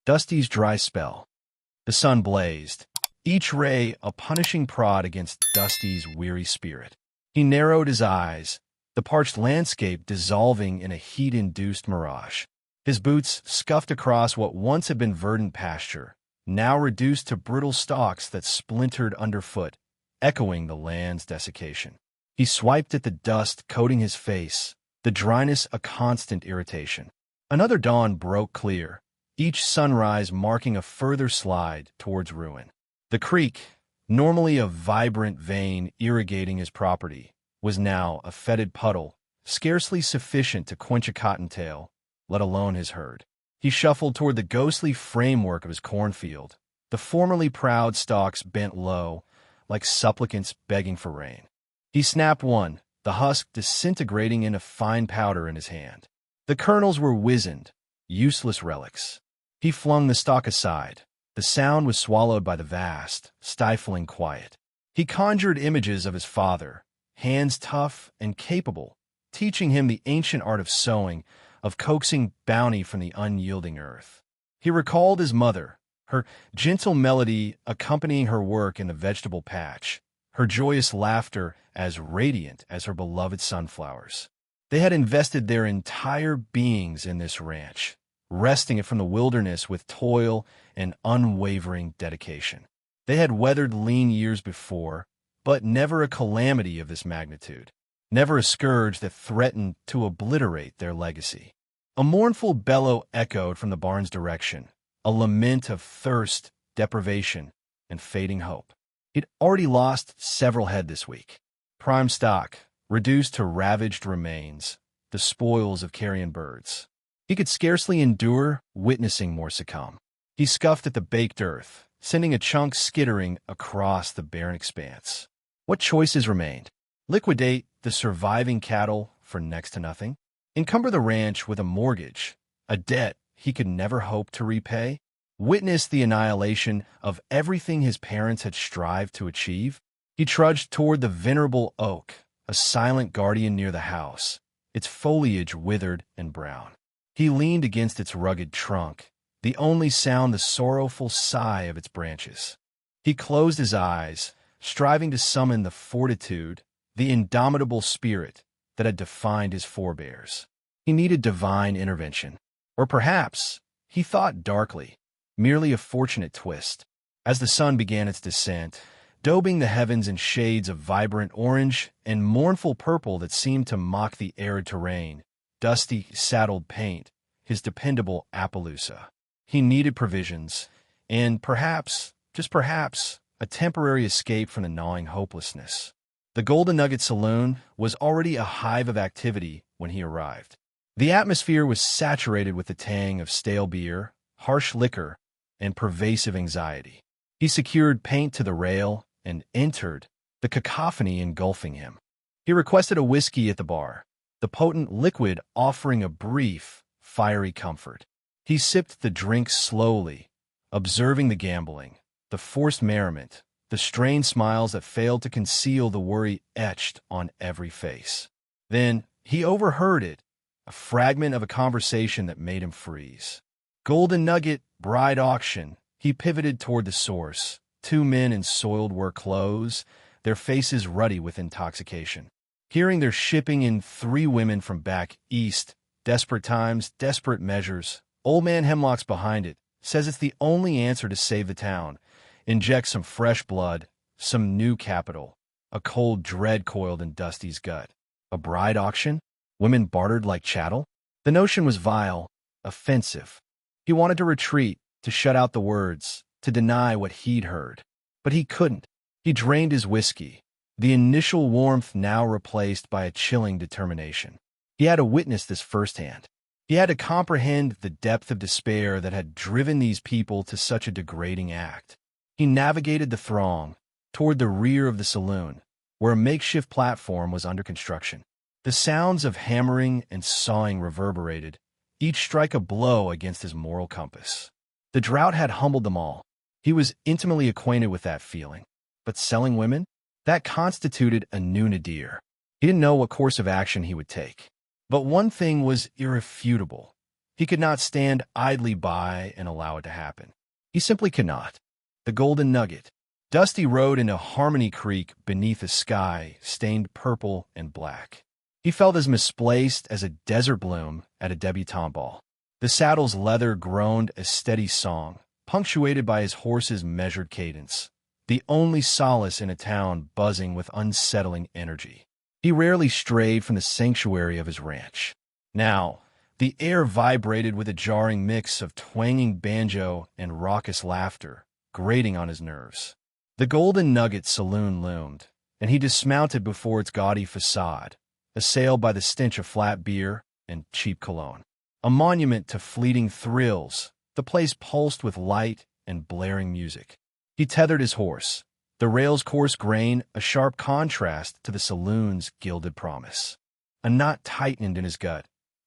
Dusty's dry spell. The sun blazed, each ray a punishing prod against Dusty's weary spirit. He narrowed his eyes, the parched landscape dissolving in a heat-induced mirage. His boots scuffed across what once had been verdant pasture, now reduced to brittle stalks that splintered underfoot, echoing the land's desiccation. He swiped at the dust coating his face, the dryness a constant irritation. Another dawn broke clear, each sunrise marking a further slide towards ruin. The creek, normally a vibrant vein irrigating his property, was now a fetid puddle, scarcely sufficient to quench a cottontail, let alone his herd. He shuffled toward the ghostly framework of his cornfield, the formerly proud stalks bent low, like supplicants begging for rain. He snapped one, the husk disintegrating into fine powder in his hand. The kernels were wizened, useless relics. He flung the stalk aside. The sound was swallowed by the vast, stifling quiet. He conjured images of his father, hands tough and capable, teaching him the ancient art of sowing, of coaxing bounty from the unyielding earth. He recalled his mother, her gentle melody accompanying her work in the vegetable patch, her joyous laughter as radiant as her beloved sunflowers. They had invested their entire beings in this ranch, wresting it from the wilderness with toil and unwavering dedication. They had weathered lean years before, but never a calamity of this magnitude, never a scourge that threatened to obliterate their legacy. A mournful bellow echoed from the barn's direction, a lament of thirst, deprivation, and fading hope. He'd already lost several head this week. Prime stock, reduced to ravaged remains, the spoils of carrion birds. He could scarcely endure witnessing more succumb. He scuffed at the baked earth, sending a chunk skittering across the barren expanse. What choices remained? Liquidate the surviving cattle for next to nothing? Encumber the ranch with a mortgage, a debt he could never hope to repay? Witness the annihilation of everything his parents had strived to achieve? He trudged toward the venerable oak, a silent guardian near the house, its foliage withered and brown. He leaned against its rugged trunk, the only sound the sorrowful sigh of its branches. He closed his eyes, striving to summon the fortitude, the indomitable spirit that had defined his forebears. He needed divine intervention. Or perhaps, he thought darkly, merely a fortunate twist. As the sun began its descent, daubing the heavens in shades of vibrant orange and mournful purple that seemed to mock the arid terrain, Dusty saddled Paint, his dependable Appaloosa. He needed provisions, and perhaps, just perhaps, a temporary escape from the gnawing hopelessness. The Golden Nugget Saloon was already a hive of activity when he arrived. The atmosphere was saturated with the tang of stale beer, harsh liquor, and pervasive anxiety. He secured Paint to the rail and entered, the cacophony engulfing him. He requested a whiskey at the bar, the potent liquid offering a brief, fiery comfort. He sipped the drink slowly, observing the gambling, the forced merriment, the strained smiles that failed to conceal the worry etched on every face. Then he overheard it, a fragment of a conversation that made him freeze. Golden Nugget, bride auction. He pivoted toward the source. Two men in soiled work clothes, their faces ruddy with intoxication. Hearing they're shipping in 3 women from back east, desperate times, desperate measures. Old man Hemlock's behind it, says it's the only answer to save the town. Inject some fresh blood, some new capital. A cold dread coiled in Dusty's gut. A bride auction? Women bartered like chattel? The notion was vile, offensive. He wanted to retreat, to shut out the words, to deny what he'd heard. But he couldn't. He drained his whiskey, the initial warmth now replaced by a chilling determination. He had to witness this firsthand. He had to comprehend the depth of despair that had driven these people to such a degrading act. He navigated the throng toward the rear of the saloon, where a makeshift platform was under construction. The sounds of hammering and sawing reverberated, each strike a blow against his moral compass. The drought had humbled them all. He was intimately acquainted with that feeling. But selling women? That constituted a new nadir. He didn't know what course of action he would take. But one thing was irrefutable. He could not stand idly by and allow it to happen. He simply could not. The Golden Nugget. Dusty rode into Harmony Creek beneath a sky stained purple and black. He felt as misplaced as a desert bloom at a debutante ball. The saddle's leather groaned a steady song, punctuated by his horse's measured cadence, the only solace in a town buzzing with unsettling energy. He rarely strayed from the sanctuary of his ranch. Now, the air vibrated with a jarring mix of twanging banjo and raucous laughter, grating on his nerves. The Golden Nugget Saloon loomed, and he dismounted before its gaudy facade, assailed by the stench of flat beer and cheap cologne. A monument to fleeting thrills, the place pulsed with light and blaring music. He tethered his horse, the rail's coarse grain a sharp contrast to the saloon's gilded promise. A knot tightened in his gut,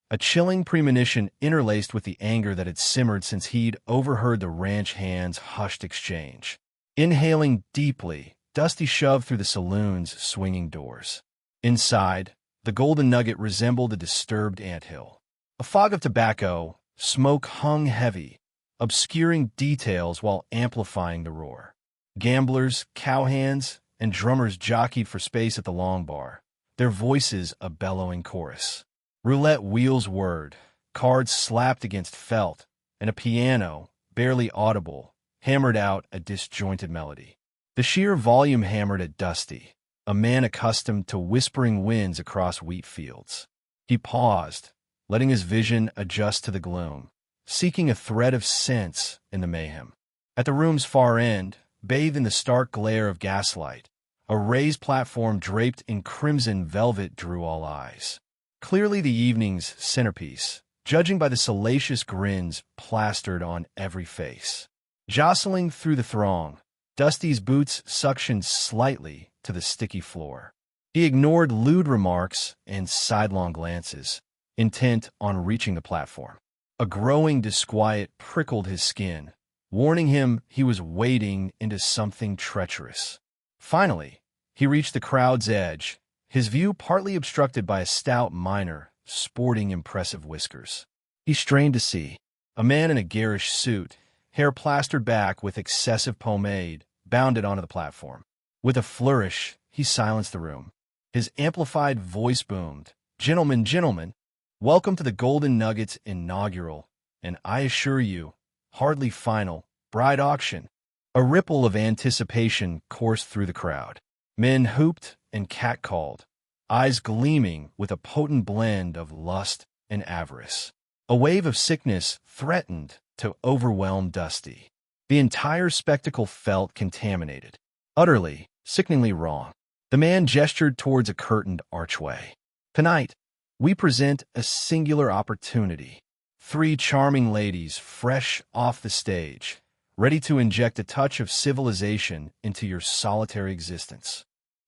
a chilling premonition interlaced with the anger that had simmered since he'd overheard the ranch hands' hushed exchange. Inhaling deeply, Dusty shoved through the saloon's swinging doors. Inside, the Golden Nugget resembled a disturbed anthill. A fog of tobacco, smoke hung heavy, obscuring details while amplifying the roar. Gamblers, cowhands, and drummers jockeyed for space at the long bar, their voices a bellowing chorus. Roulette wheels whirred, cards slapped against felt, and a piano, barely audible, hammered out a disjointed melody. The sheer volume hammered at Dusty, a man accustomed to whispering winds across wheat fields. He paused, letting his vision adjust to the gloom, seeking a thread of sense in the mayhem. At the room's far end, bathed in the stark glare of gaslight, a raised platform draped in crimson velvet drew all eyes. Clearly the evening's centerpiece, judging by the salacious grins plastered on every face. Jostling through the throng, Dusty's boots suctioned slightly to the sticky floor. He ignored lewd remarks and sidelong glances, intent on reaching the platform. A growing disquiet prickled his skin, warning him he was wading into something treacherous. Finally, he reached the crowd's edge, his view partly obstructed by a stout miner sporting impressive whiskers. He strained to see. A man in a garish suit, hair plastered back with excessive pomade, bounded onto the platform. With a flourish, he silenced the room. His amplified voice boomed, "Gentlemen, gentlemen, welcome to the Golden Nugget's inaugural, and I assure you, hardly final, bride auction." A ripple of anticipation coursed through the crowd. Men hooped and catcalled, eyes gleaming with a potent blend of lust and avarice. A wave of sickness threatened to overwhelm Dusty. The entire spectacle felt contaminated, utterly, sickeningly wrong. The man gestured towards a curtained archway. "Tonight, we present a singular opportunity. 3 charming ladies fresh off the stage, ready to inject a touch of civilization into your solitary existence."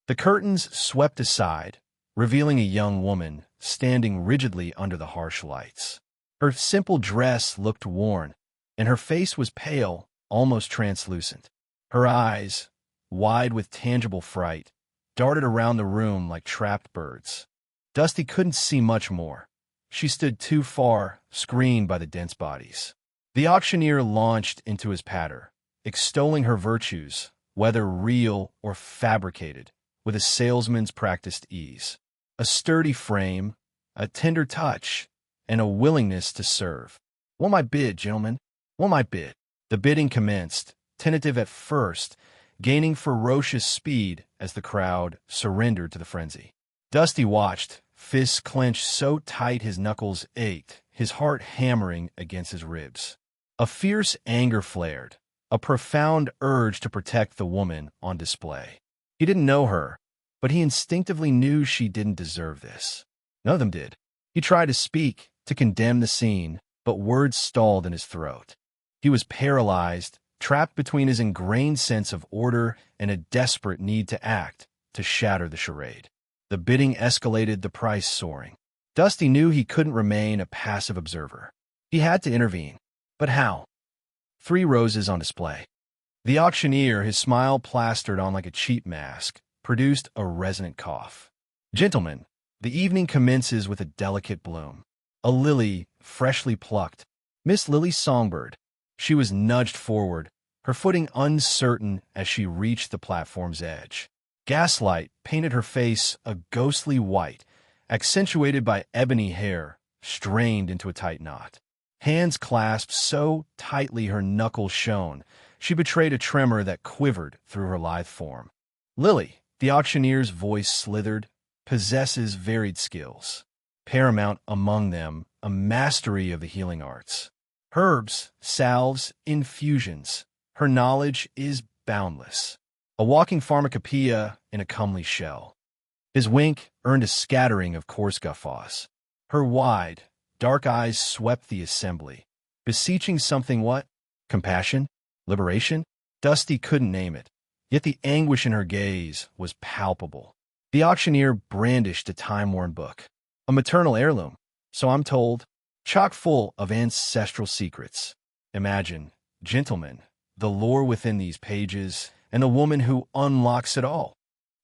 The curtains swept aside, revealing a young woman standing rigidly under the harsh lights. Her simple dress looked worn, and her face was pale, almost translucent. Her eyes, wide with tangible fright, darted around the room like trapped birds. Dusty couldn't see much more. She stood too far, screened by the dense bodies. The auctioneer launched into his patter, extolling her virtues, whether real or fabricated, with a salesman's practiced ease. A sturdy frame, a tender touch, and a willingness to serve. "What my bid, gentlemen? What my bid?" The bidding commenced, tentative at first, gaining ferocious speed as the crowd surrendered to the frenzy. Dusty watched, fists clenched so tight his knuckles ached, his heart hammering against his ribs. A fierce anger flared, a profound urge to protect the woman on display. He didn't know her, but he instinctively knew she didn't deserve this. None of them did. He tried to speak, to condemn the scene, but words stalled in his throat. He was paralyzed, trapped between his ingrained sense of order and a desperate need to act, to shatter the charade. The bidding escalated, the price soaring. Dusty knew he couldn't remain a passive observer. He had to intervene. But how? 3 roses on display. The auctioneer, his smile plastered on like a cheap mask, produced a resonant cough. "Gentlemen, the evening commences with a delicate bloom. A lily freshly plucked. Miss Lily's songbird. She was nudged forward, her footing uncertain as she reached the platform's edge. Gaslight painted her face a ghostly white, accentuated by ebony hair strained into a tight knot. Hands clasped so tightly her knuckles shone, she betrayed a tremor that quivered through her lithe form. Lily, the auctioneer's voice slithered, possesses varied skills. Paramount among them, a mastery of the healing arts. Herbs, salves, infusions. Her knowledge is boundless. A walking pharmacopoeia in a comely shell. His wink earned a scattering of coarse guffaws. Her wide, dark eyes swept the assembly, beseeching something what? Compassion? Liberation? Dusty couldn't name it, yet the anguish in her gaze was palpable. The auctioneer brandished a time-worn book. A maternal heirloom, so I'm told, chock full of ancestral secrets. Imagine, gentlemen, the lore within these pages, and the woman who unlocks it all.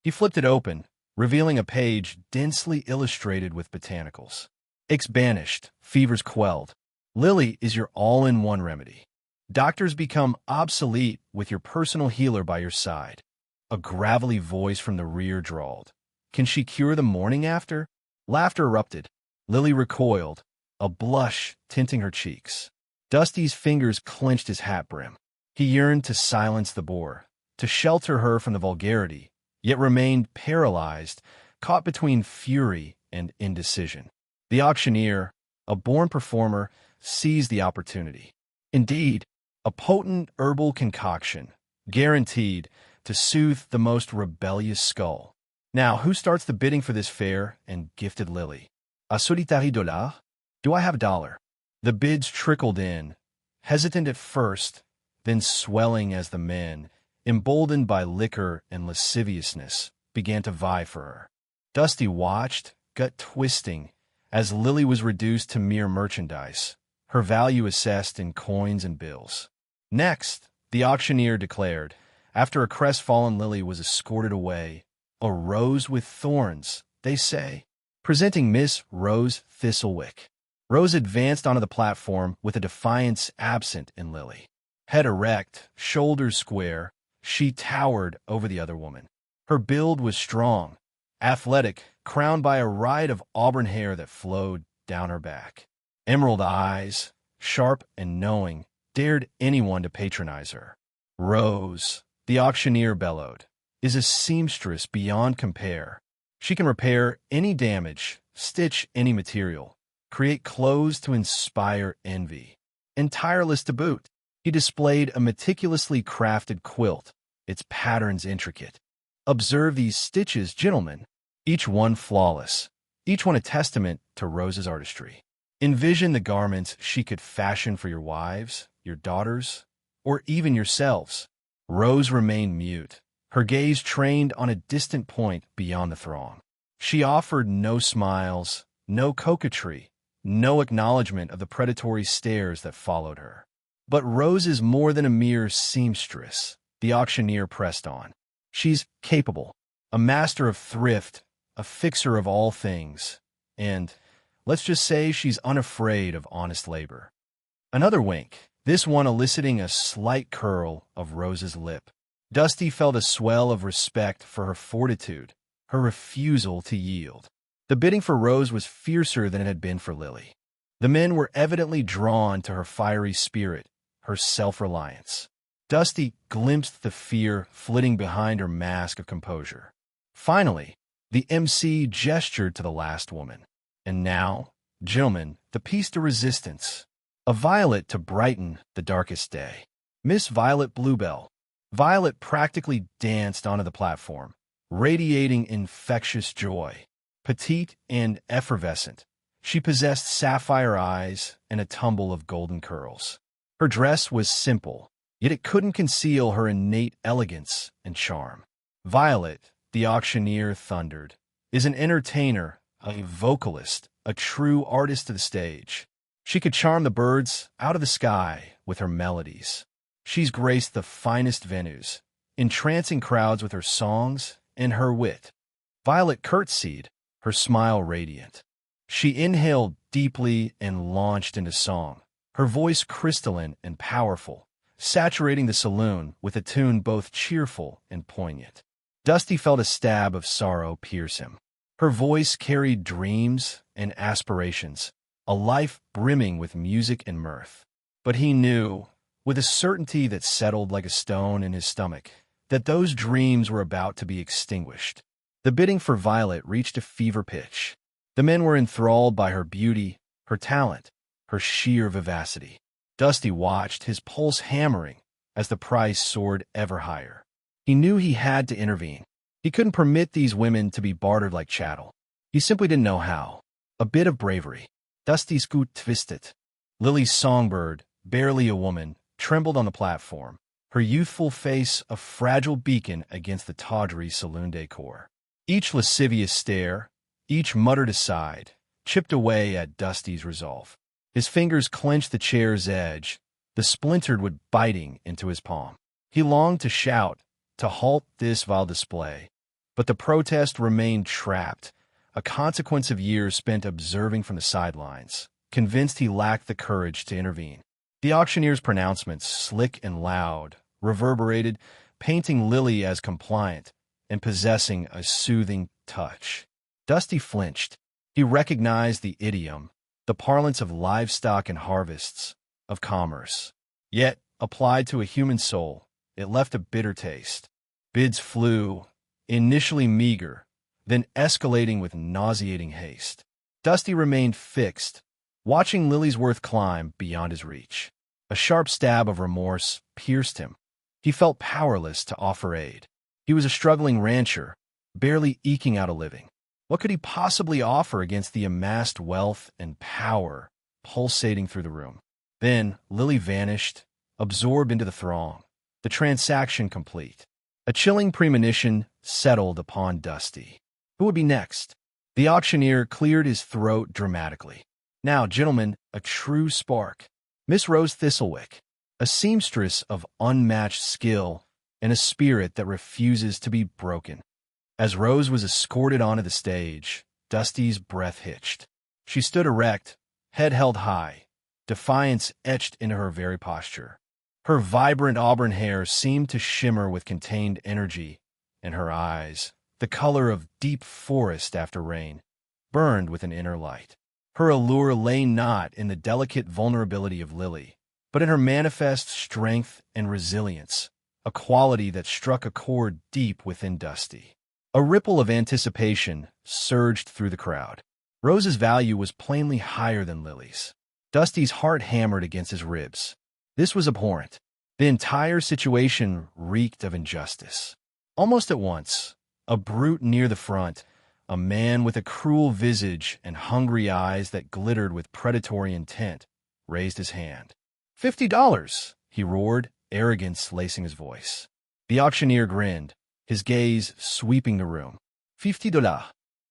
He flipped it open, revealing a page densely illustrated with botanicals. Aches banished, fevers quelled. Lily is your all-in-one remedy. Doctors become obsolete with your personal healer by your side. A gravelly voice from the rear drawled. Can she cure the morning after? Laughter erupted. Lily recoiled, a blush tinting her cheeks. Dusty's fingers clenched his hat brim. He yearned to silence the bore, to shelter her from the vulgarity, yet remained paralyzed, caught between fury and indecision. The auctioneer, a born performer, seized the opportunity. Indeed, a potent herbal concoction, guaranteed to soothe the most rebellious skull. Now, who starts the bidding for this fair and gifted Lily? A solitary dollar? Do I have a dollar? The bids trickled in, hesitant at first, then swelling as the men, emboldened by liquor and lasciviousness, began to vie for her. Dusty watched, gut twisting, as Lily was reduced to mere merchandise, her value assessed in coins and bills. Next, the auctioneer declared, after a crestfallen Lily was escorted away, a rose with thorns, they say, presenting Miss Rose Thistlewick. Rose advanced onto the platform with a defiance absent in Lily. Head erect, shoulders square, she towered over the other woman. Her build was strong, athletic, crowned by a riot of auburn hair that flowed down her back. Emerald eyes, sharp and knowing, dared anyone to patronize her. Rose, the auctioneer bellowed, is a seamstress beyond compare. She can repair any damage, stitch any material, create clothes to inspire envy. And tireless to boot, he displayed a meticulously crafted quilt, its patterns intricate. Observe these stitches, gentlemen, each one flawless, each one a testament to Rose's artistry. Envision the garments she could fashion for your wives, your daughters, or even yourselves. Rose remained mute, her gaze trained on a distant point beyond the throng. She offered no smiles, no coquetry, no acknowledgement of the predatory stares that followed her. But Rose is more than a mere seamstress, the auctioneer pressed on. She's capable, a master of thrift, a fixer of all things, and let's just say she's unafraid of honest labor. Another wink, this one eliciting a slight curl of Rose's lip. Dusty felt a swell of respect for her fortitude, her refusal to yield. The bidding for Rose was fiercer than it had been for Lily. The men were evidently drawn to her fiery spirit, her self-reliance. Dusty glimpsed the fear flitting behind her mask of composure. Finally, the MC gestured to the last woman. And now, gentlemen, the piece de resistance. A violet to brighten the darkest day. Miss Violet Bluebell. Violet practically danced onto the platform, radiating infectious joy. Petite and effervescent, she possessed sapphire eyes and a tumble of golden curls. Her dress was simple, yet it couldn't conceal her innate elegance and charm. Violet, the auctioneer thundered, is an entertainer, a vocalist, a true artist of the stage. She could charm the birds out of the sky with her melodies. She's graced the finest venues, entrancing crowds with her songs and her wit. Violet curtsied, her smile radiant. She inhaled deeply and launched into song, her voice crystalline and powerful, saturating the saloon with a tune both cheerful and poignant. Dusty felt a stab of sorrow pierce him. Her voice carried dreams and aspirations, a life brimming with music and mirth. But he knew, with a certainty that settled like a stone in his stomach, that those dreams were about to be extinguished. The bidding for Violet reached a fever pitch. The men were enthralled by her beauty, her talent, her sheer vivacity. Dusty watched, his pulse hammering, as the price soared ever higher. He knew he had to intervene. He couldn't permit these women to be bartered like chattel. He simply didn't know how. A bit of bravery. Dusty's gut twisted. Lily's songbird, barely a woman, trembled on the platform, her youthful face a fragile beacon against the tawdry saloon decor. Each lascivious stare, each muttered aside, chipped away at Dusty's resolve. His fingers clenched the chair's edge, the splintered wood biting into his palm. He longed to shout, to halt this vile display, but the protest remained trapped, a consequence of years spent observing from the sidelines, convinced he lacked the courage to intervene. The auctioneer's pronouncements, slick and loud, reverberated, painting Lily as compliant and possessing a soothing touch. Dusty flinched. He recognized the idiom, the parlance of livestock and harvests, of commerce. Yet, applied to a human soul, it left a bitter taste. Bids flew, initially meager, then escalating with nauseating haste. Dusty remained fixed, watching Lily's worth climb beyond his reach. A sharp stab of remorse pierced him. He felt powerless to offer aid. He was a struggling rancher, barely eking out a living. What could he possibly offer against the amassed wealth and power pulsating through the room? Then Lily vanished, absorbed into the throng, the transaction complete. A chilling premonition settled upon Dusty. Who would be next? The auctioneer cleared his throat dramatically. Now, gentlemen, a true spark. Miss Rose Thistlewick, a seamstress of unmatched skill and a spirit that refuses to be broken. As Rose was escorted onto the stage, Dusty's breath hitched. She stood erect, head held high, defiance etched into her very posture. Her vibrant auburn hair seemed to shimmer with contained energy, and her eyes, the color of deep forest after rain, burned with an inner light. Her allure lay not in the delicate vulnerability of Lily, but in her manifest strength and resilience, a quality that struck a chord deep within Dusty. A ripple of anticipation surged through the crowd. Rose's value was plainly higher than Lily's. Dusty's heart hammered against his ribs. This was abhorrent. The entire situation reeked of injustice. Almost at once, a brute near the front, a man with a cruel visage and hungry eyes that glittered with predatory intent, raised his hand. $50, he roared, arrogance lacing his voice. The auctioneer grinned, his gaze sweeping the room. $50.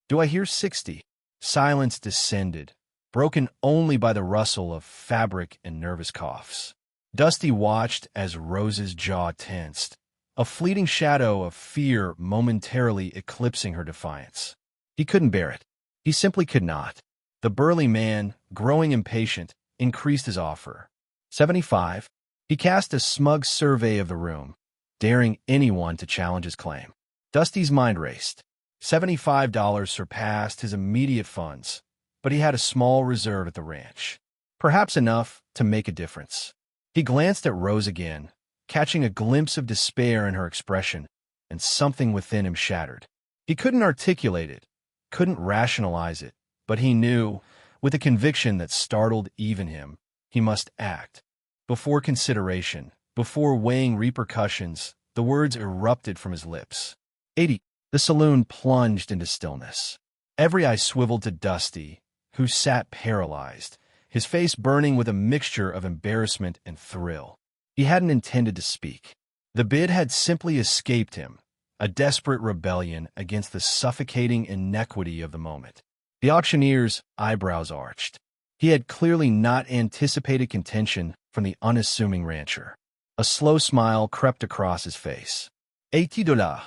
Do I hear 60? Silence descended, broken only by the rustle of fabric and nervous coughs. Dusty watched as Rose's jaw tensed, a fleeting shadow of fear momentarily eclipsing her defiance. He couldn't bear it. He simply could not. The burly man, growing impatient, increased his offer. 75. He cast a smug survey of the room, daring anyone to challenge his claim. Dusty's mind raced. $75 surpassed his immediate funds, but he had a small reserve at the ranch, perhaps enough to make a difference. He glanced at Rose again, catching a glimpse of despair in her expression, and something within him shattered. He couldn't articulate it, couldn't rationalize it, but he knew, with a conviction that startled even him, he must act. Before consideration, before weighing repercussions, the words erupted from his lips. 80. The saloon plunged into stillness. Every eye swiveled to Dusty, who sat paralyzed, his face burning with a mixture of embarrassment and thrill. He hadn't intended to speak. The bid had simply escaped him, a desperate rebellion against the suffocating inequity of the moment. The auctioneer's eyebrows arched. He had clearly not anticipated contention from the unassuming rancher. A slow smile crept across his face. $80.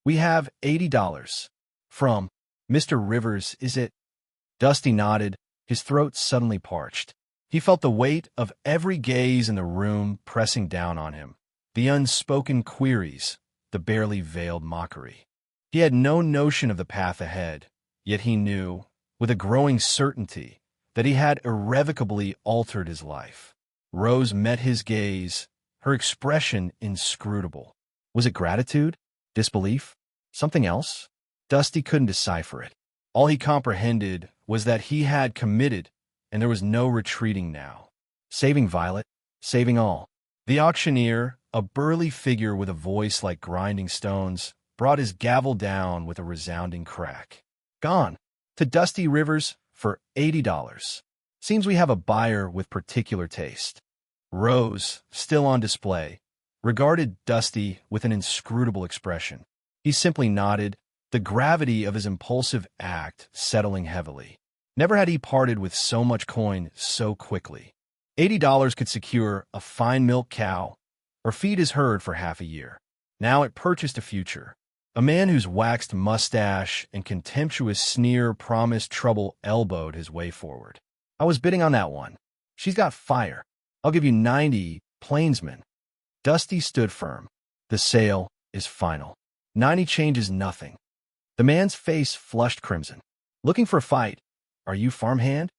We have $80. From Mr. Rivers, is it? Dusty nodded, His throat suddenly parched. He felt the weight of every gaze in the room pressing down on him, the unspoken queries, the barely veiled mockery. He had no notion of the path ahead, yet he knew, with a growing certainty, that he had irrevocably altered his life. Rose met his gaze, her expression inscrutable. Was it gratitude? Disbelief? Something else? Dusty couldn't decipher it. All he comprehended was that he had committed, and there was no retreating now. Saving Violet, saving all. The auctioneer, a burly figure with a voice like grinding stones, brought his gavel down with a resounding crack. Gone. To Dusty Rivers for $80. Seems we have a buyer with particular taste. Rose, still on display, regarded Dusty with an inscrutable expression. He simply nodded, the gravity of his impulsive act settling heavily. Never had he parted with so much coin so quickly. $80 could secure a fine milk cow or feed his herd for half a year. Now it purchased a future. A man whose waxed mustache and contemptuous sneer promised trouble elbowed his way forward. I was bidding on that one. She's got fire. I'll give you 90, plainsman. Dusty stood firm. The sale is final. 90 changes nothing. The man's face flushed crimson. Looking for a fight? Are you farmhand?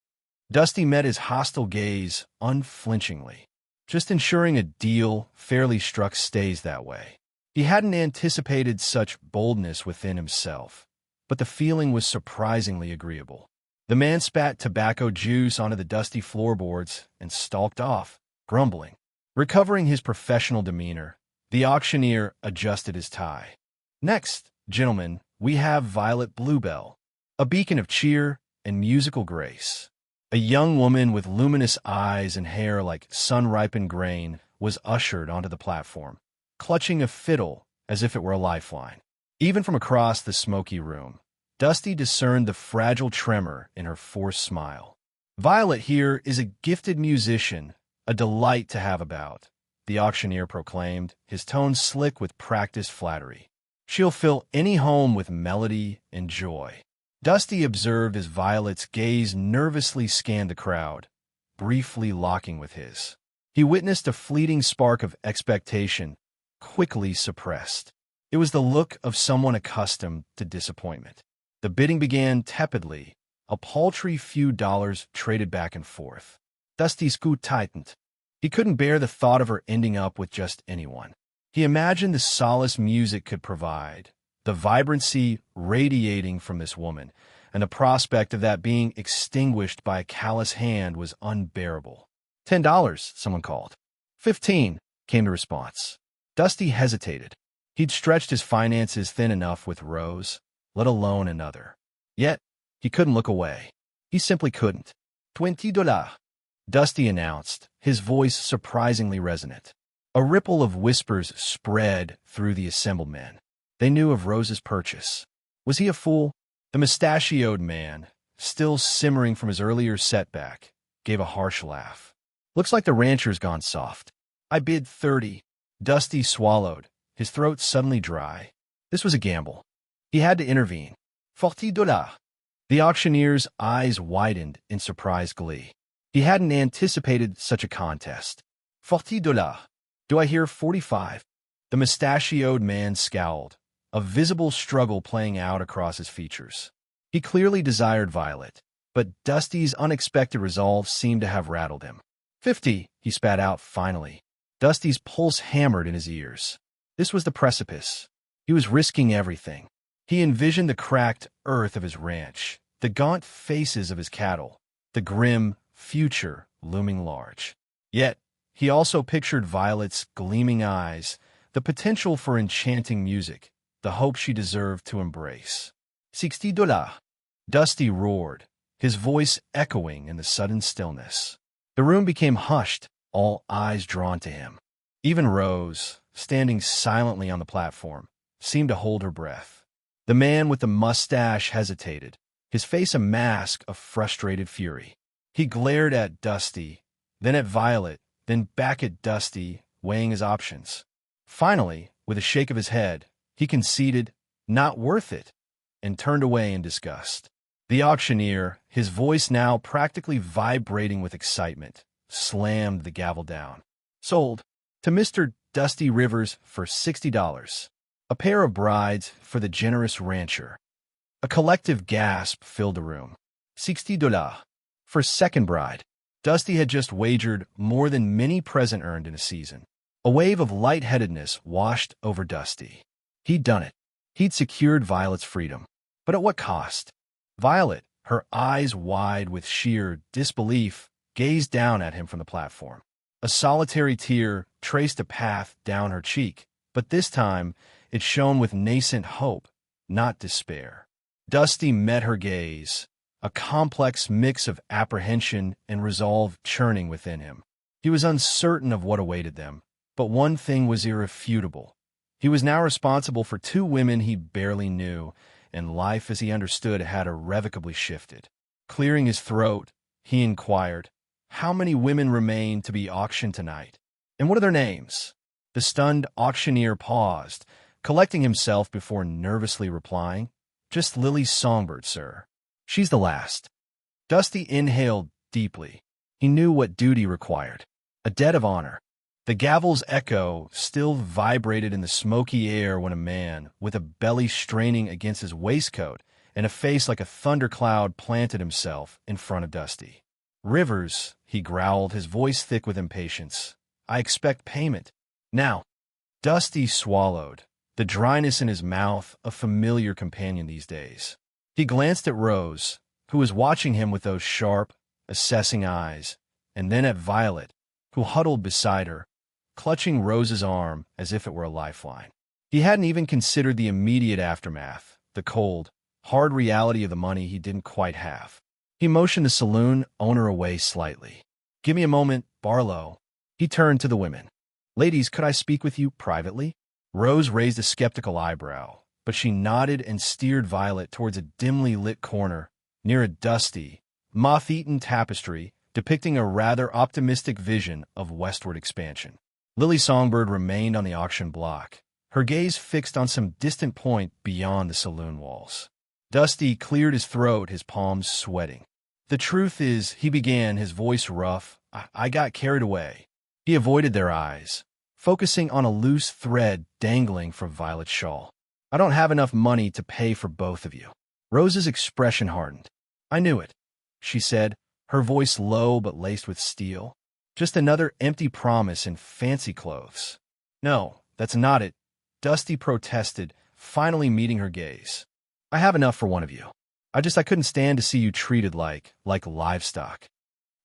Dusty met his hostile gaze unflinchingly. Just ensuring a deal fairly struck stays that way. He hadn't anticipated such boldness within himself, but the feeling was surprisingly agreeable. The man spat tobacco juice onto the dusty floorboards and stalked off, grumbling. Recovering his professional demeanor, the auctioneer adjusted his tie. Next, gentlemen, we have Violet Bluebell, a beacon of cheer and musical grace. A young woman with luminous eyes and hair like sun-ripened grain was ushered onto the platform, clutching a fiddle as if it were a lifeline. Even from across the smoky room, Dusty discerned the fragile tremor in her forced smile. Violet here is a gifted musician, a delight to have about, the auctioneer proclaimed, his tone slick with practiced flattery. She'll fill any home with melody and joy. Dusty observed as Violet's gaze nervously scanned the crowd, briefly locking with his. He witnessed a fleeting spark of expectation, quickly suppressed. It was the look of someone accustomed to disappointment. The bidding began tepidly, a paltry few dollars traded back and forth. Dusty's scoot tightened. He couldn't bear the thought of her ending up with just anyone. He imagined the solace music could provide, the vibrancy radiating from this woman, and the prospect of that being extinguished by a callous hand was unbearable. $10, someone called. 15, came the response. Dusty hesitated. He'd stretched his finances thin enough with Rose, let alone another. Yet, he couldn't look away. He simply couldn't. $20, Dusty announced, his voice surprisingly resonant. A ripple of whispers spread through the assembled men. They knew of Rose's purchase. Was he a fool? The mustachioed man, still simmering from his earlier setback, gave a harsh laugh. Looks like the rancher's gone soft. I bid 30. Dusty swallowed, his throat suddenly dry. This was a gamble. He had to intervene. $40. The auctioneer's eyes widened in surprised glee. He hadn't anticipated such a contest. $40. Do I hear 45? The mustachioed man scowled, a visible struggle playing out across his features. He clearly desired Violet, but Dusty's unexpected resolve seemed to have rattled him. 50, he spat out finally. Dusty's pulse hammered in his ears. This was the precipice. He was risking everything. He envisioned the cracked earth of his ranch, the gaunt faces of his cattle, the grim future looming large. Yet, he also pictured Violet's gleaming eyes, the potential for enchanting music, the hope she deserved to embrace. $60. Dusty roared, his voice echoing in the sudden stillness. The room became hushed, all eyes drawn to him. Even Rose, standing silently on the platform, seemed to hold her breath. The man with the mustache hesitated, his face a mask of frustrated fury. He glared at Dusty, then at Violet, then back at Dusty, weighing his options. Finally, with a shake of his head, he conceded, not worth it, and turned away in disgust. The auctioneer, his voice now practically vibrating with excitement, slammed the gavel down. Sold to Mr. Dusty Rivers for $60. A pair of brides for the generous rancher. A collective gasp filled the room. $60 for second bride. Dusty had just wagered more than many present earned in a season. A wave of lightheadedness washed over Dusty. He'd done it. He'd secured Violet's freedom. But at what cost? Violet, her eyes wide with sheer disbelief, gazed down at him from the platform. A solitary tear traced a path down her cheek, but this time it shone with nascent hope, not despair. Dusty met her gaze, a complex mix of apprehension and resolve churning within him. He was uncertain of what awaited them, but one thing was irrefutable. He was now responsible for two women he barely knew, and life as he understood had irrevocably shifted. Clearing his throat, he inquired, "How many women remain to be auctioned tonight? And what are their names?" The stunned auctioneer paused, collecting himself before nervously replying, "Just Lily Songbird, sir. She's the last." Dusty inhaled deeply. He knew what duty required. A debt of honor. The gavel's echo still vibrated in the smoky air when a man, with a belly straining against his waistcoat and a face like a thundercloud, planted himself in front of Dusty. "Rivers," he growled, his voice thick with impatience. "I expect payment. Now." Dusty swallowed, the dryness in his mouth a familiar companion these days. He glanced at Rose, who was watching him with those sharp, assessing eyes, and then at Violet, who huddled beside her, clutching Rose's arm as if it were a lifeline. He hadn't even considered the immediate aftermath, the cold, hard reality of the money he didn't quite have. He motioned the saloon owner away slightly. "Give me a moment, Barlow." He turned to the women. "Ladies, could I speak with you privately?" Rose raised a skeptical eyebrow, but she nodded and steered Violet towards a dimly lit corner near a dusty, moth-eaten tapestry depicting a rather optimistic vision of westward expansion. Lily Songbird remained on the auction block, her gaze fixed on some distant point beyond the saloon walls. Dusty cleared his throat, his palms sweating. "The truth is," he began, his voice rough, I got carried away." He avoided their eyes, focusing on a loose thread dangling from Violet's shawl. "I don't have enough money to pay for both of you." Rose's expression hardened. "I knew it," she said, her voice low but laced with steel. "Just another empty promise in fancy clothes." "No, that's not it," Dusty protested, finally meeting her gaze. "I have enough for one of you. I couldn't stand to see you treated like livestock."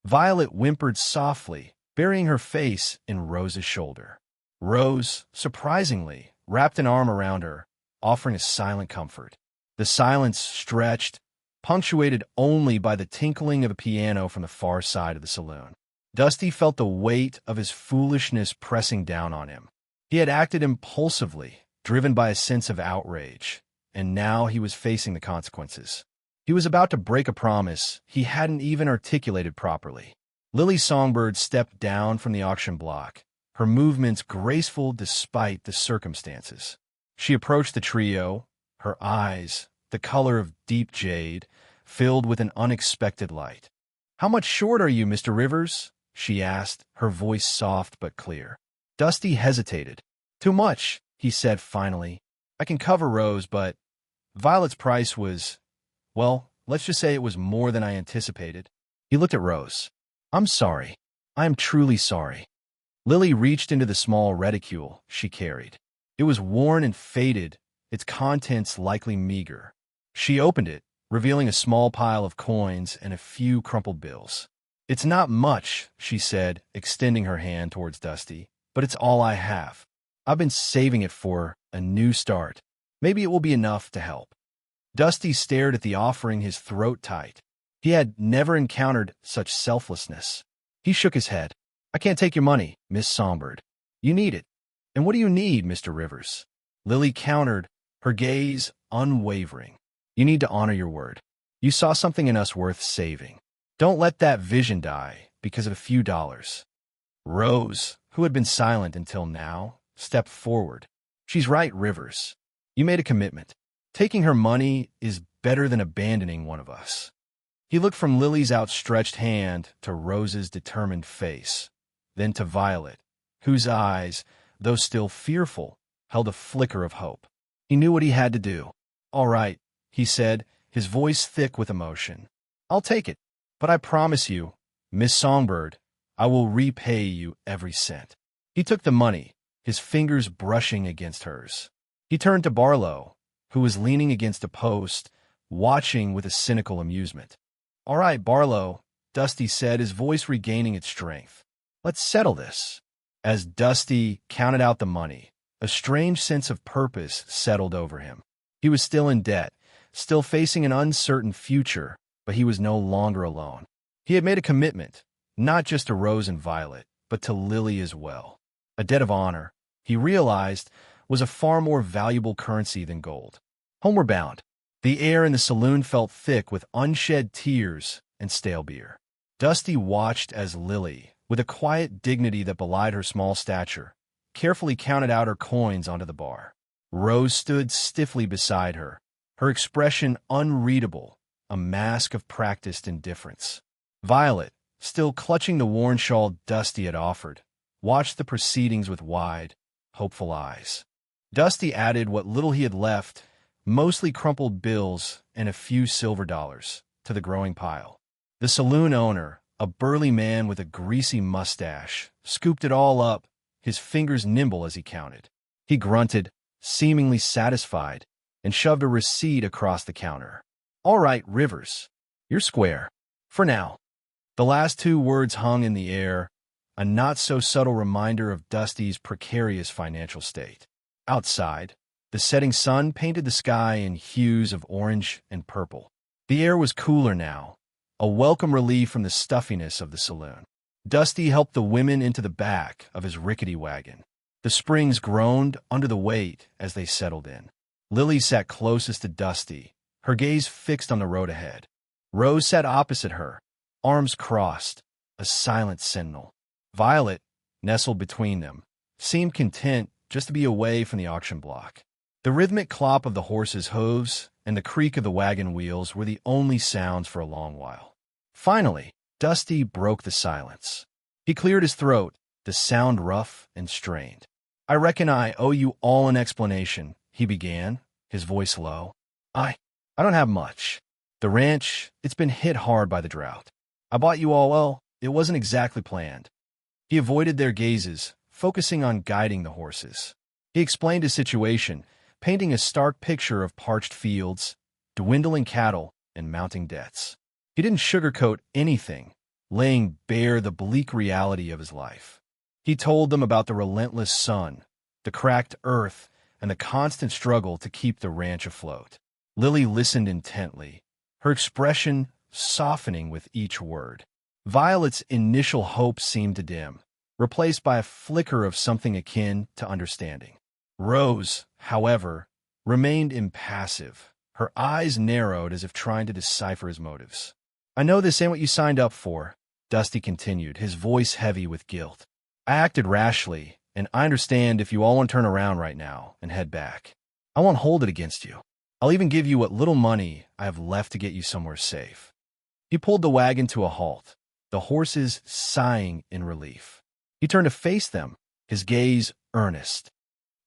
Violet whimpered softly, burying her face in Rose's shoulder. Rose, surprisingly, wrapped an arm around her, offering a silent comfort. The silence stretched, punctuated only by the tinkling of a piano from the far side of the saloon. Dusty felt the weight of his foolishness pressing down on him. He had acted impulsively, driven by a sense of outrage, and now he was facing the consequences. He was about to break a promise he hadn't even articulated properly. Lily Songbird stepped down from the auction block, her movements graceful despite the circumstances. She approached the trio, her eyes, the color of deep jade, filled with an unexpected light. "How much short are you, Mr. Rivers?" she asked, her voice soft but clear. Dusty hesitated. "Too much," he said finally. "I can cover Rose, but..." Violet's price was, well, let's just say it was more than I anticipated. He looked at Rose. "I'm sorry. I am truly sorry." Lily reached into the small reticule she carried. It was worn and faded, its contents likely meager. She opened it, revealing a small pile of coins and a few crumpled bills. "It's not much," she said, extending her hand towards Dusty, "but it's all I have. I've been saving it for a new start. Maybe it will be enough to help." Dusty stared at the offering, his throat tight. He had never encountered such selflessness. He shook his head. "I can't take your money, Miss Songbird. You need it." "And what do you need, Mr. Rivers?" Lily countered, her gaze unwavering. "You need to honor your word. You saw something in us worth saving. Don't let that vision die because of a few dollars." Rose, who had been silent until now, stepped forward. "She's right, Rivers. You made a commitment. Taking her money is better than abandoning one of us." He looked from Lily's outstretched hand to Rose's determined face, then to Violet, whose eyes, though still fearful, held a flicker of hope. He knew what he had to do. "All right," he said, his voice thick with emotion. "I'll take it, but I promise you, Miss Songbird, I will repay you every cent." He took the money, his fingers brushing against hers. He turned to Barlow, who was leaning against a post, watching with a cynical amusement. "All right, Barlow," Dusty said, his voice regaining its strength. "Let's settle this." As Dusty counted out the money, a strange sense of purpose settled over him. He was still in debt, still facing an uncertain future, but he was no longer alone. He had made a commitment, not just to Rose and Violet, but to Lily as well. A debt of honor, he realized, was a far more valuable currency than gold. Homeward bound, the air in the saloon felt thick with unshed tears and stale beer. Dusty watched as Lily, with a quiet dignity that belied her small stature, carefully counted out her coins onto the bar. Rose stood stiffly beside her, her expression unreadable, a mask of practiced indifference. Violet, still clutching the worn shawl Dusty had offered, watched the proceedings with wide, hopeful eyes. Dusty added what little he had left, mostly crumpled bills and a few silver dollars, to the growing pile. The saloon owner, a burly man with a greasy mustache, scooped it all up, his fingers nimble as he counted. He grunted, seemingly satisfied, and shoved a receipt across the counter. "All right, Rivers, you're square. For now." The last two words hung in the air, a not-so-subtle reminder of Dusty's precarious financial state. Outside, the setting sun painted the sky in hues of orange and purple. The air was cooler now, a welcome relief from the stuffiness of the saloon. Dusty helped the women into the back of his rickety wagon. The springs groaned under the weight as they settled in. Lily sat closest to Dusty, her gaze fixed on the road ahead. Rose sat opposite her, arms crossed, a silent sentinel. Violet, nestled between them, seemed content just to be away from the auction block. The rhythmic clop of the horses' hooves and the creak of the wagon wheels were the only sounds for a long while. Finally, Dusty broke the silence. He cleared his throat, the sound rough and strained. "I reckon I owe you all an explanation," he began, his voice low. I don't have much. The ranch, it's been hit hard by the drought. I bought you all, well, it wasn't exactly planned." He avoided their gazes, focusing on guiding the horses. He explained his situation, painting a stark picture of parched fields, dwindling cattle, and mounting debts. He didn't sugarcoat anything, laying bare the bleak reality of his life. He told them about the relentless sun, the cracked earth, and the constant struggle to keep the ranch afloat. Lily listened intently, her expression softening with each word. Violet's initial hope seemed to dim, replaced by a flicker of something akin to understanding. Rose, however, remained impassive, her eyes narrowed as if trying to decipher his motives. "I know this ain't what you signed up for," Dusty continued, his voice heavy with guilt. "I acted rashly, and I understand if you all want to turn around right now and head back. I won't hold it against you. I'll even give you what little money I have left to get you somewhere safe." He pulled the wagon to a halt, the horses sighing in relief. He turned to face them, his gaze earnest.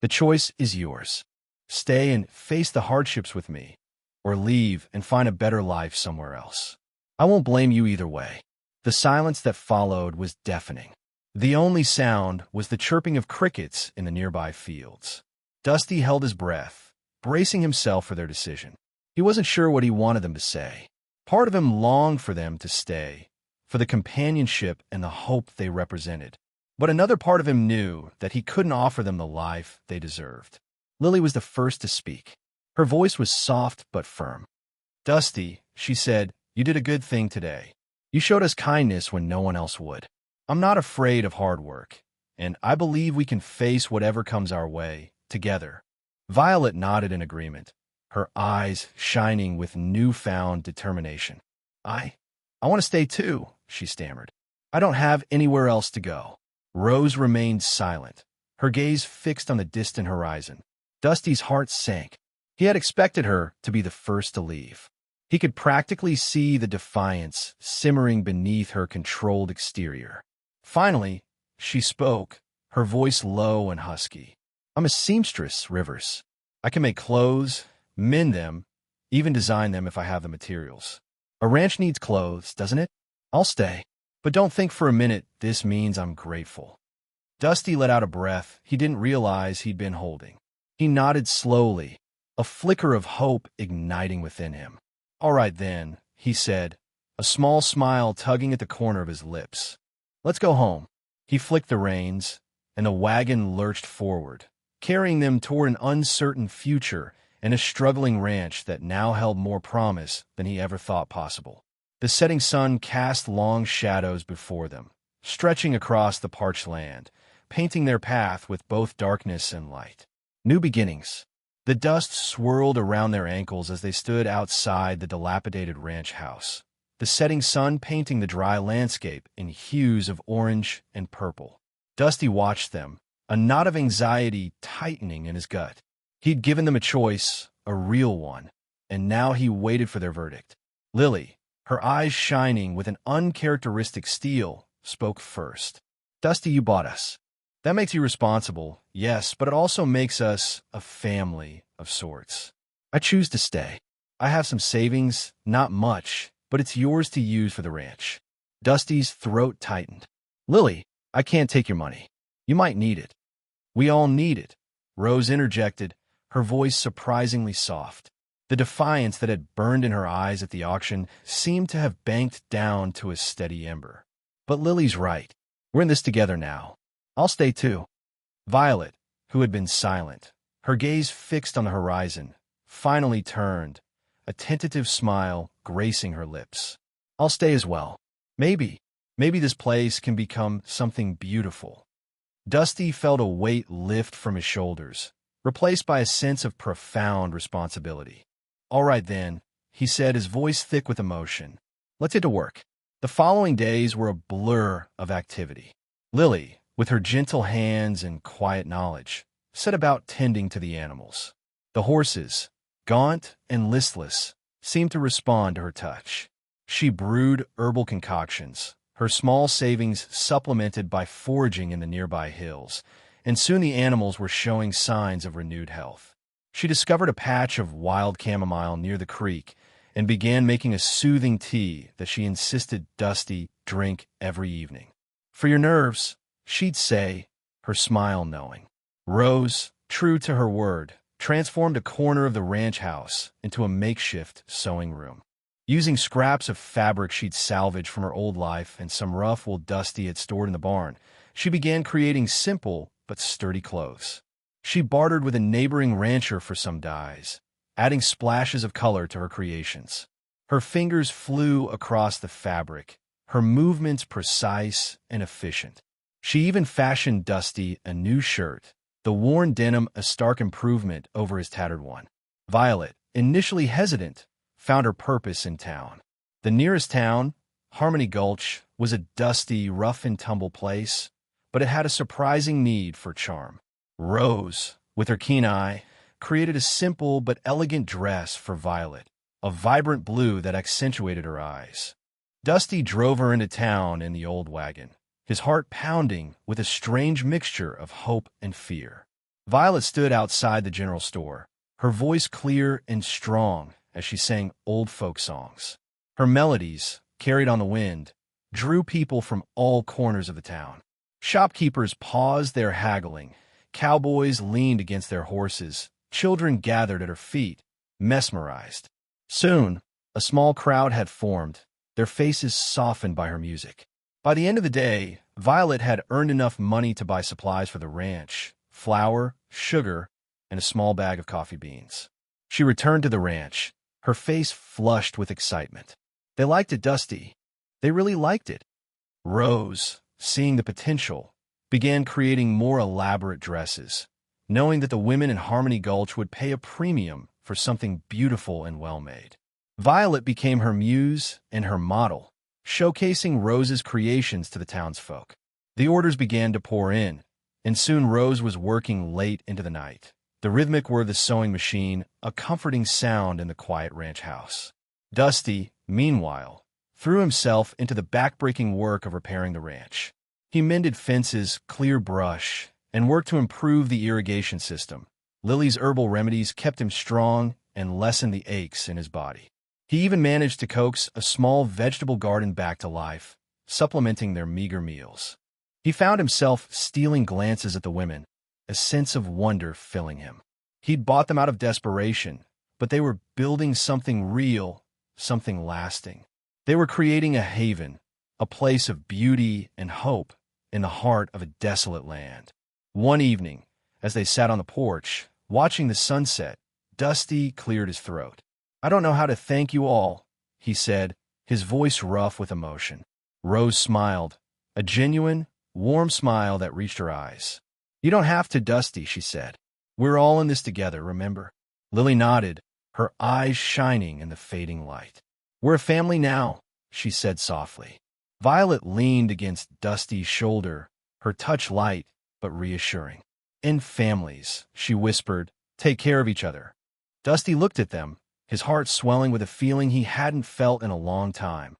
"The choice is yours. Stay and face the hardships with me, or leave and find a better life somewhere else. I won't blame you either way." The silence that followed was deafening. The only sound was the chirping of crickets in the nearby fields. Dusty held his breath, bracing himself for their decision. He wasn't sure what he wanted them to say. Part of him longed for them to stay, for the companionship and the hope they represented. But another part of him knew that he couldn't offer them the life they deserved. Lily was the first to speak. Her voice was soft but firm. "Dusty," she said, "you did a good thing today. You showed us kindness when no one else would. I'm not afraid of hard work, and I believe we can face whatever comes our way, together." Violet nodded in agreement, her eyes shining with newfound determination. I want to stay too," she stammered. "I don't have anywhere else to go." Rose remained silent, her gaze fixed on the distant horizon. Dusty's heart sank. He had expected her to be the first to leave. He could practically see the defiance simmering beneath her controlled exterior. Finally, she spoke, her voice low and husky. "I'm a seamstress, Rivers. I can make clothes, mend them, even design them if I have the materials. A ranch needs clothes, doesn't it? I'll stay. But don't think for a minute this means I'm grateful." Dusty let out a breath he didn't realize he'd been holding. He nodded slowly, a flicker of hope igniting within him. "All right then," he said, a small smile tugging at the corner of his lips. "Let's go home." He flicked the reins, and the wagon lurched forward, carrying them toward an uncertain future and a struggling ranch that now held more promise than he ever thought possible. The setting sun cast long shadows before them, stretching across the parched land, painting their path with both darkness and light. New beginnings. The dust swirled around their ankles as they stood outside the dilapidated ranch house, the setting sun painting the dry landscape in hues of orange and purple. Dusty watched them, a knot of anxiety tightening in his gut. He'd given them a choice, a real one, and now he waited for their verdict. Lily, her eyes shining with an uncharacteristic steel, spoke first. "Dusty, you bought us. That makes you responsible, yes, but it also makes us a family of sorts. I choose to stay. I have some savings, not much, but it's yours to use for the ranch." Dusty's throat tightened. "Lily, I can't take your money. You might need it." "We all need it," Rose interjected, her voice surprisingly soft. The defiance that had burned in her eyes at the auction seemed to have banked down to a steady ember. "But Lily's right. We're in this together now. I'll stay too." Violet, who had been silent, her gaze fixed on the horizon, finally turned, a tentative smile gracing her lips. "I'll stay as well. Maybe this place can become something beautiful." Dusty felt a weight lift from his shoulders, replaced by a sense of profound responsibility. "All right then," he said, his voice thick with emotion. "Let's get to work." The following days were a blur of activity. Lily, with her gentle hands and quiet knowledge, set about tending to the animals. The horses, gaunt and listless, seemed to respond to her touch. She brewed herbal concoctions, her small savings supplemented by foraging in the nearby hills, and soon the animals were showing signs of renewed health. She discovered a patch of wild chamomile near the creek and began making a soothing tea that she insisted Dusty drink every evening. "For your nerves," she'd say, her smile knowing. Rose, true to her word, transformed a corner of the ranch house into a makeshift sewing room. Using scraps of fabric she'd salvaged from her old life and some rough wool Dusty had stored in the barn, she began creating simple but sturdy clothes. She bartered with a neighboring rancher for some dyes, adding splashes of color to her creations. Her fingers flew across the fabric, her movements precise and efficient. She even fashioned Dusty a new shirt, the worn denim a stark improvement over his tattered one. Violet, initially hesitant, found her purpose in town. The nearest town, Harmony Gulch, was a dusty, rough-and-tumble place, but it had a surprising need for charm. Rose, with her keen eye, created a simple but elegant dress for Violet, a vibrant blue that accentuated her eyes. Dusty drove her into town in the old wagon, his heart pounding with a strange mixture of hope and fear. Violet stood outside the general store, her voice clear and strong as she sang old folk songs. Her melodies, carried on the wind, drew people from all corners of the town. Shopkeepers paused their haggling, cowboys leaned against their horses, children gathered at her feet, mesmerized. Soon, a small crowd had formed, their faces softened by her music. By the end of the day, Violet had earned enough money to buy supplies for the ranch, flour, sugar, and a small bag of coffee beans. She returned to the ranch, her face flushed with excitement. They liked it, Dusty. They really liked it. Rose, seeing the potential, began creating more elaborate dresses, knowing that the women in Harmony Gulch would pay a premium for something beautiful and well-made. Violet became her muse and her model, showcasing Rose's creations to the townsfolk. The orders began to pour in, and soon Rose was working late into the night, the rhythmic whir of the sewing machine, a comforting sound in the quiet ranch house. Dusty, meanwhile, threw himself into the backbreaking work of repairing the ranch. He mended fences, cleared brush, and worked to improve the irrigation system. Lily's herbal remedies kept him strong and lessened the aches in his body. He even managed to coax a small vegetable garden back to life, supplementing their meager meals. He found himself stealing glances at the women, a sense of wonder filling him. He'd bought them out of desperation, but they were building something real, something lasting. They were creating a haven, a place of beauty and hope in the heart of a desolate land. One evening, as they sat on the porch, watching the sunset, Dusty cleared his throat. "I don't know how to thank you all," he said, his voice rough with emotion. Rose smiled, a genuine, warm smile that reached her eyes. "You don't have to, Dusty," she said. "We're all in this together, remember?" Lily nodded, her eyes shining in the fading light. "We're a family now," she said softly. Violet leaned against Dusty's shoulder, her touch light but reassuring. "In families," she whispered, "take care of each other." Dusty looked at them, his heart swelling with a feeling he hadn't felt in a long time.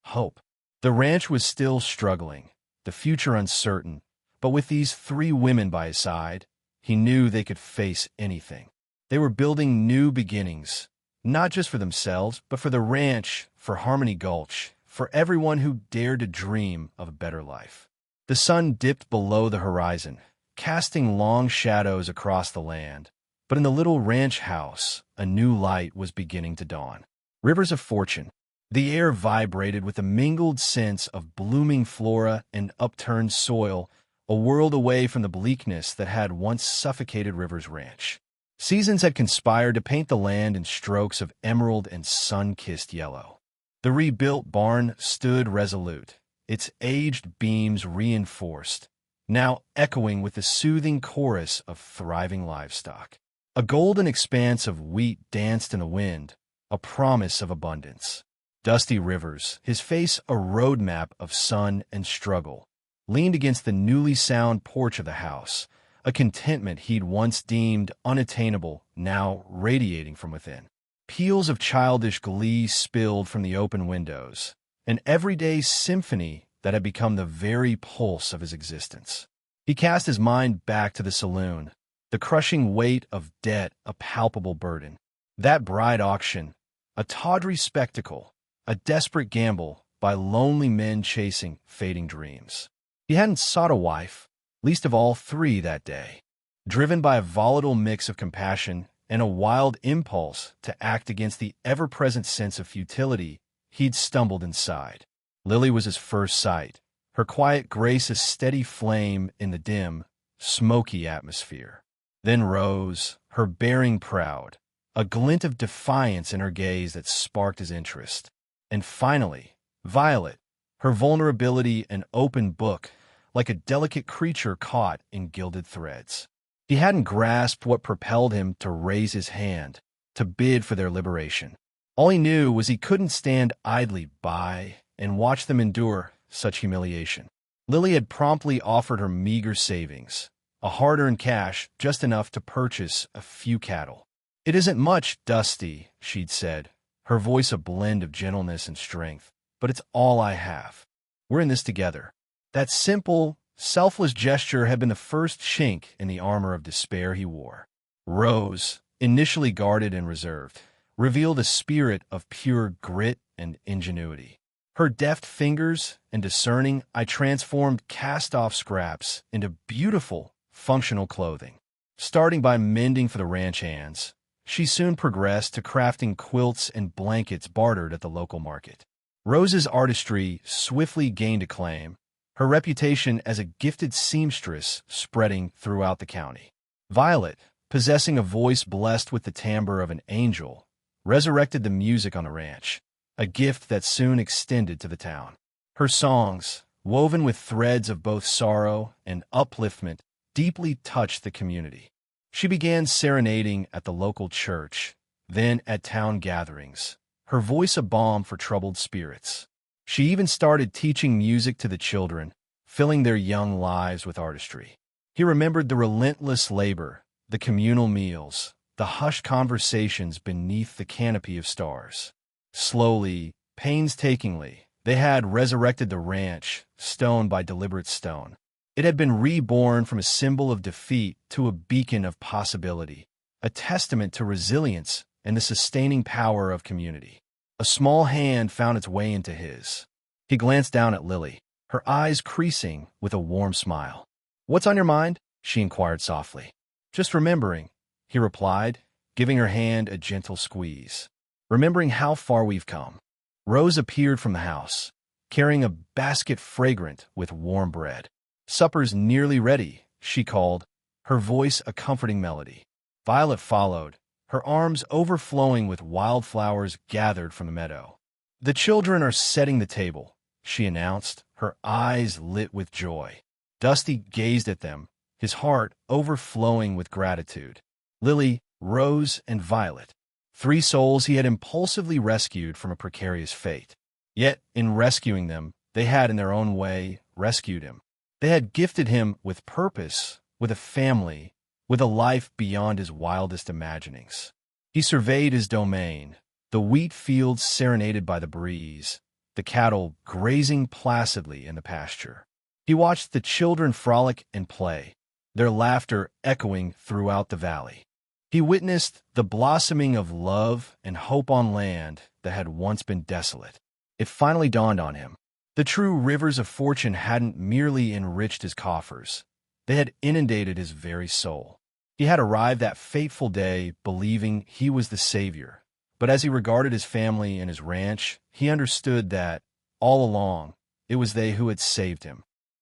Hope. The ranch was still struggling, the future uncertain, but with these three women by his side, he knew they could face anything. They were building new beginnings, not just for themselves, but for the ranch, for Harmony Gulch, for everyone who dared to dream of a better life. The sun dipped below the horizon, casting long shadows across the land, but in the little ranch house, a new light was beginning to dawn. Rivers of fortune. The air vibrated with a mingled sense of blooming flora and upturned soil, a world away from the bleakness that had once suffocated Rivers Ranch. Seasons had conspired to paint the land in strokes of emerald and sun-kissed yellow. The rebuilt barn stood resolute, its aged beams reinforced, now echoing with the soothing chorus of thriving livestock. A golden expanse of wheat danced in the wind, a promise of abundance. Dusty Rivers, his face a roadmap of sun and struggle, leaned against the newly sound porch of the house, a contentment he'd once deemed unattainable, now radiating from within. Peals of childish glee spilled from the open windows, an everyday symphony that had become the very pulse of his existence. He cast his mind back to the saloon, the crushing weight of debt a palpable burden. That bride auction, a tawdry spectacle, a desperate gamble by lonely men chasing fading dreams. He hadn't sought a wife, least of all three that day. Driven by a volatile mix of compassion and a wild impulse to act against the ever-present sense of futility, he'd stumbled inside. Lily was his first sight, her quiet grace a steady flame in the dim, smoky atmosphere. Then Rose, her bearing proud, a glint of defiance in her gaze that sparked his interest. And finally, Violet, her vulnerability an open book, like a delicate creature caught in gilded threads. He hadn't grasped what propelled him to raise his hand, to bid for their liberation. All he knew was he couldn't stand idly by and watch them endure such humiliation. Lily had promptly offered her meager savings, a hard-earned cash just enough to purchase a few cattle. "It isn't much, Dusty," she'd said, her voice a blend of gentleness and strength, "but it's all I have. We're in this together." That simple, selfless gesture had been the first chink in the armor of despair he wore. Rose, initially guarded and reserved, revealed a spirit of pure grit and ingenuity. Her deft fingers and discerning eye transformed cast-off scraps into beautiful, functional clothing. Starting by mending for the ranch hands, she soon progressed to crafting quilts and blankets bartered at the local market. Rose's artistry swiftly gained acclaim, her reputation as a gifted seamstress spreading throughout the county. Violet, possessing a voice blessed with the timbre of an angel, resurrected the music on the ranch, a gift that soon extended to the town. Her songs, woven with threads of both sorrow and upliftment, deeply touched the community. She began serenading at the local church, then at town gatherings, her voice a balm for troubled spirits. She even started teaching music to the children, filling their young lives with artistry. He remembered the relentless labor, The communal meals, the hushed conversations beneath the canopy of stars. Slowly, painstakingly, they had resurrected the ranch, stone by deliberate stone. It had been reborn from a symbol of defeat to a beacon of possibility, a testament to resilience and the sustaining power of community. A small hand found its way into his. He glanced down at Lily, her eyes creasing with a warm smile. "What's on your mind?" she inquired softly. "Just remembering," he replied, giving her hand a gentle squeeze. "Remembering how far we've come." Rose appeared from the house, carrying a basket fragrant with warm bread. "Supper's nearly ready," she called, her voice a comforting melody. Violet followed, her arms overflowing with wildflowers gathered from the meadow. "The children are setting the table," she announced, her eyes lit with joy. Dusty gazed at them, his heart overflowing with gratitude. Lily, Rose, and Violet, 3 souls he had impulsively rescued from a precarious fate. Yet, in rescuing them, they had, in their own way, rescued him. They had gifted him with purpose, with a family, with a life beyond his wildest imaginings. He surveyed his domain, the wheat fields serenaded by the breeze, the cattle grazing placidly in the pasture. He watched the children frolic and play, their laughter echoing throughout the valley. He witnessed the blossoming of love and hope on land that had once been desolate. It finally dawned on him. The true rivers of fortune hadn't merely enriched his coffers. They had inundated his very soul. He had arrived that fateful day believing he was the savior. But as he regarded his family and his ranch, he understood that, all along, it was they who had saved him.